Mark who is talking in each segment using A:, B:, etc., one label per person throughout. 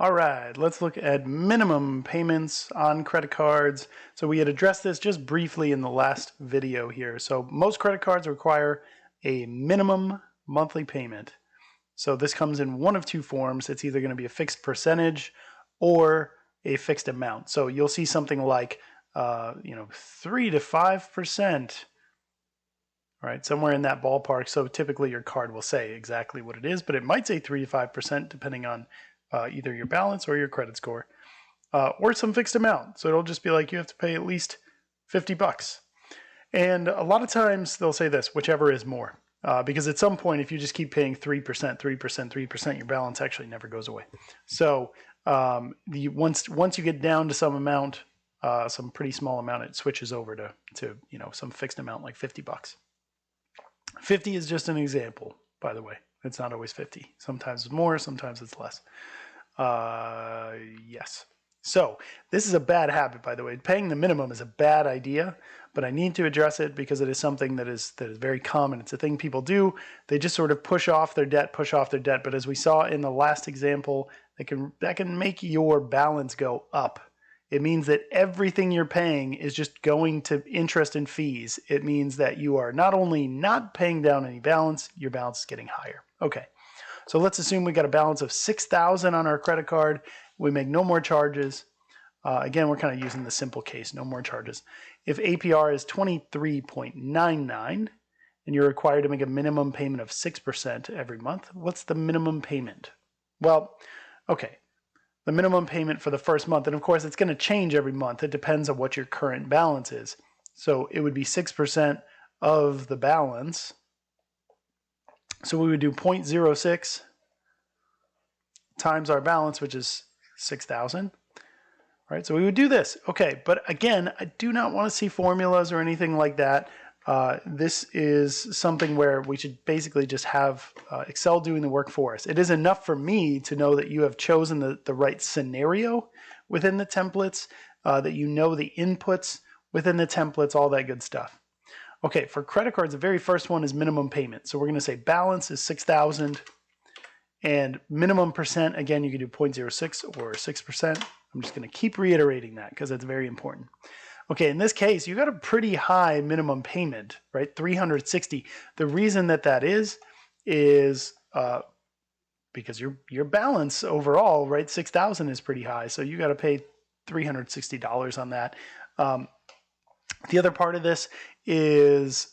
A: All right, let's look at minimum payments on credit cards. So we had addressed this just briefly in the last video here. So most credit cards require a minimum monthly payment. So this comes in one of two forms. It's either going to be a fixed percentage or a fixed amount. So you'll see something like 3 to 5%, right? Somewhere in that ballpark. So typically your card will say exactly what it is, but it might say 3 to 5% depending on either your balance or your credit score, or some fixed amount. So it'll just be like you have to pay at least $50. And a lot of times they'll say this, whichever is more. Because at some point, if you just keep paying 3%, 3%, 3%, your balance actually never goes away. So once you get down to some amount, some pretty small amount, it switches over to some fixed amount like $50. 50 is just an example, by the way. It's not always 50. Sometimes it's more, sometimes it's less. Yes. So this is a bad habit, by the way. Paying the minimum is a bad idea, but I need to address it because it is something that is very common. It's a thing people do. They just sort of push off their debt. But as we saw in the last example, that can make your balance go up. It means that everything you're paying is just going to interest and fees. It means that you are not only not paying down any balance, your balance is getting higher. Okay, so let's assume we got a balance of $6,000 on our credit card. We make no more charges. Again, we're kind of using the simple case, no more charges. If APR is 23.99 and you're required to make a minimum payment of 6% every month, what's the minimum payment? Well, okay, the minimum payment for the first month, and of course it's going to change every month. It depends on what your current balance is. So it would be 6% of the balance. So we would do 0.06 times our balance, which is 6,000. Right, so we would do this. Okay, but again, I do not want to see formulas or anything like that. This is something where we should basically just have Excel doing the work for us. It is enough for me to know that you have chosen the right scenario within the templates, that you know the inputs within the templates, all that good stuff. Okay, for credit cards, the very first one is minimum payment. So we're going to say balance is 6,000 and minimum percent, again, you can do 0.06 or 6%. I'm just going to keep reiterating that because it's very important. Okay, in this case, you got a pretty high minimum payment, right? $360. The reason that is because your balance overall, right? 6,000 is pretty high, so you got to pay $360 on that. The other part of this is,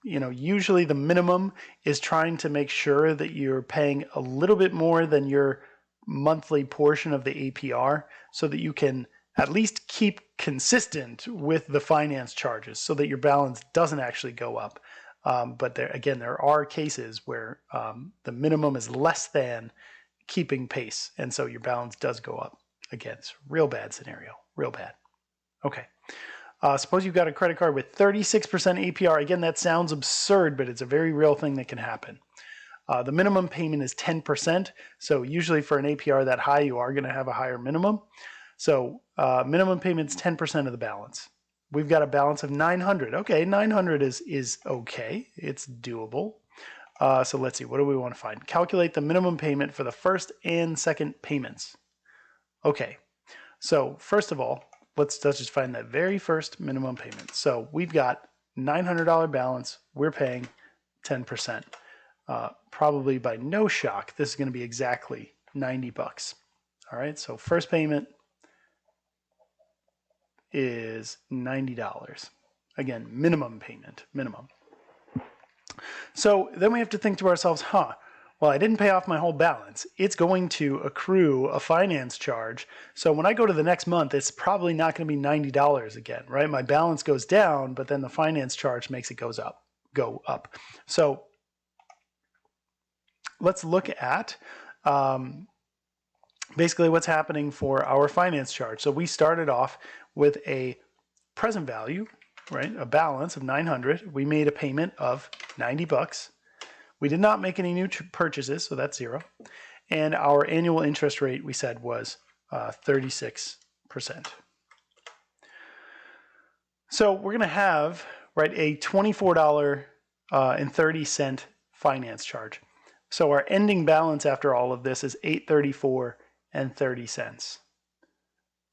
A: usually the minimum is trying to make sure that you're paying a little bit more than your monthly portion of the APR so that you can at least keep consistent with the finance charges so that your balance doesn't actually go up. But there are cases where the minimum is less than keeping pace, and so your balance does go up. Again, it's a real bad scenario, real bad. Okay. Suppose you've got a credit card with 36% APR. Again, that sounds absurd, but it's a very real thing that can happen. The minimum payment is 10%. So usually for an APR that high, you are going to have a higher minimum. So minimum payment is 10% of the balance. We've got a balance of 900. Okay, 900 is okay. It's doable. So let's see, what do we want to find? Calculate the minimum payment for the first and second payments. Okay, so first of all, let's just find that very first minimum payment. So we've got $900 balance. We're paying 10%. Probably by no shock, this is going to be exactly $90. All right, so first payment is $90. Again, minimum payment, minimum. So then we have to think to ourselves, well, I didn't pay off my whole balance. It's going to accrue a finance charge. So when I go to the next month, it's probably not going to be $90 again, right? My balance goes down, but then the finance charge makes it go up. So let's look at basically what's happening for our finance charge. So we started off with a present value, right? A balance of 900. We made a payment of $90. We did not make any new purchases, so that's 0. And our annual interest rate, we said, was 36%. So we're going to have, right, a $24.30 finance charge. So our ending balance after all of this is $834.30. $834.30.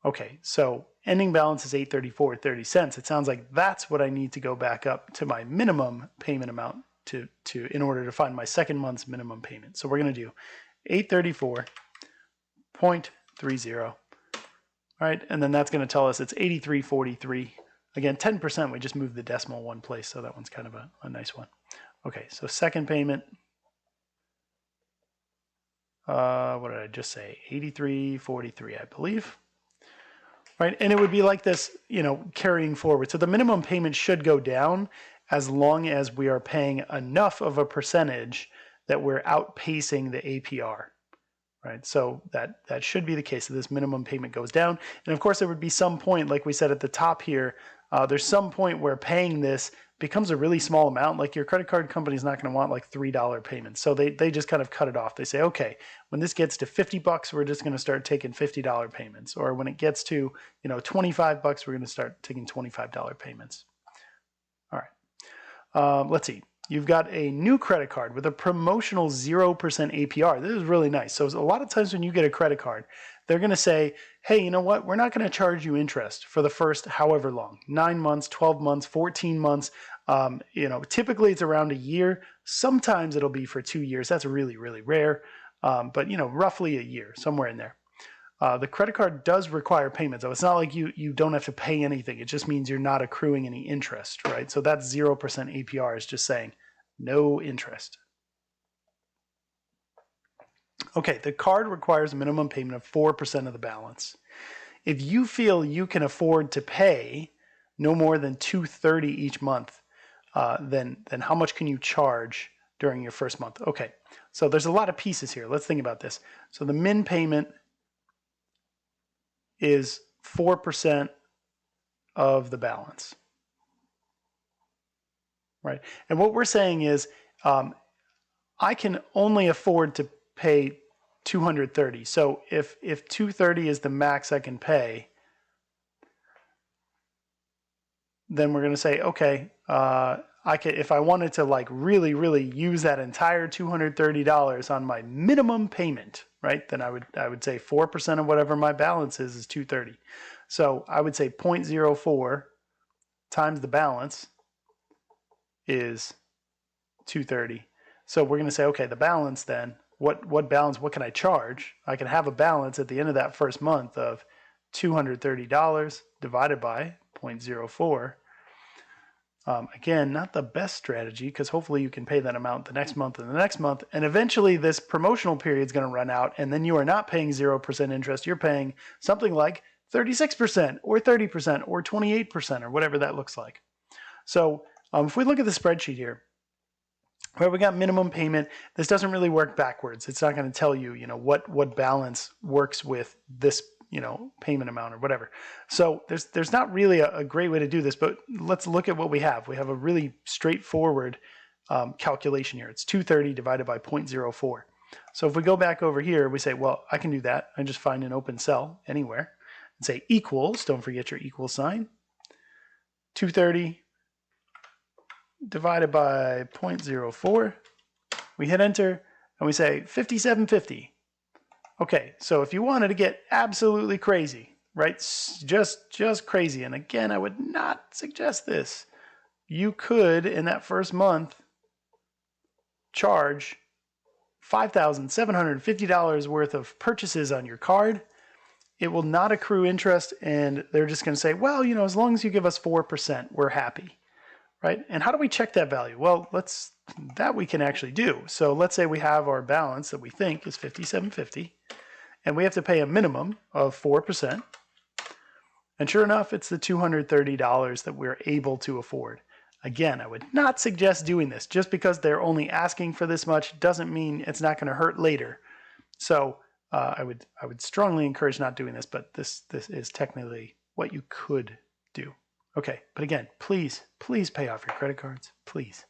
A: Okay, so ending balance is $834.30. It sounds like that's what I need to go back up to my minimum payment amount to in order to find my second month's minimum payment. So we're going to do 834.30. All right, and then that's going to tell us it's 83.43. Again, 10%, we just moved the decimal one place, so that one's kind of a nice one. Okay, so second payment, what did I just say? 83.43, I believe. Right, and it would be like this, you know, carrying forward. So the minimum payment should go down as long as we are paying enough of a percentage that we're outpacing the APR. Right, so that should be the case. So this minimum payment goes down, and of course there would be some point, like we said at the top here, there's some point where paying this becomes a really small amount. Like your credit card company is not going to want like $3 payments, so they just kind of cut it off. They say, okay, when this gets to $50, we're just going to start taking $50 payments, or when it gets to, you know, $25, we're going to start taking $25 payments. All right, let's see. You've got a new credit card with a promotional 0% APR. This is really nice. So a lot of times when you get a credit card, they're going to say, hey, you know what? We're not going to charge you interest for the first however long, 9 months, 12 months, 14 months. You know, typically it's around a year. Sometimes it'll be for 2 years. That's really, really rare. But, you know, roughly a year, somewhere in there. The credit card does require payment, though. It's not like you don't have to pay anything. It just means you're not accruing any interest, right? So that's 0% APR is just saying no interest. Okay, the card requires a minimum payment of 4% of the balance. If you feel you can afford to pay no more than $230 each month, then how much can you charge during your first month? Okay, so there's a lot of pieces here. Let's think about this. So the min payment is 4% of the balance, right? And what we're saying is I can only afford to pay $230. So if $230 is the max I can pay, then we're going to say, okay, I could, if I wanted to like really, really use that entire $230 on my minimum payment, right? Then I would say 4% of whatever my balance is $230. So I would say 0.04 times the balance is $230. So we're going to say, okay, the balance then, what balance, what can I charge? I can have a balance at the end of that first month of $230 divided by 0.04. Again, not the best strategy, because hopefully you can pay that amount the next month and the next month, and eventually this promotional period is going to run out, and then you are not paying 0% interest. You're paying something like 36% or 30% or 28% or whatever that looks like. So if we look at the spreadsheet here, where we got minimum payment, this doesn't really work backwards. It's not going to tell you, what balance works with this, payment amount or whatever. So there's not really a great way to do this, but let's look at what we have. We have a really straightforward calculation here. It's 230 divided by 0.04. So if we go back over here, we say, well, I can do that. I just find an open cell anywhere and say equals, don't forget your equal sign, 230 divided by 0.04. We hit enter and we say 5750. Okay, so if you wanted to get absolutely crazy, right? Just crazy. And again, I would not suggest this. You could, in that first month, charge $5,750 worth of purchases on your card. It will not accrue interest, and they're just going to say, well, as long as you give us 4%, we're happy. Right? And how do we check that value? Well, that we can actually do. So let's say we have our balance that we think is $57.50, and we have to pay a minimum of 4%. And sure enough, it's the $230 that we're able to afford. Again, I would not suggest doing this. Just because they're only asking for this much doesn't mean it's not going to hurt later. So I would strongly encourage not doing this, but this is technically what you could do. Okay, but again, please pay off your credit cards, please.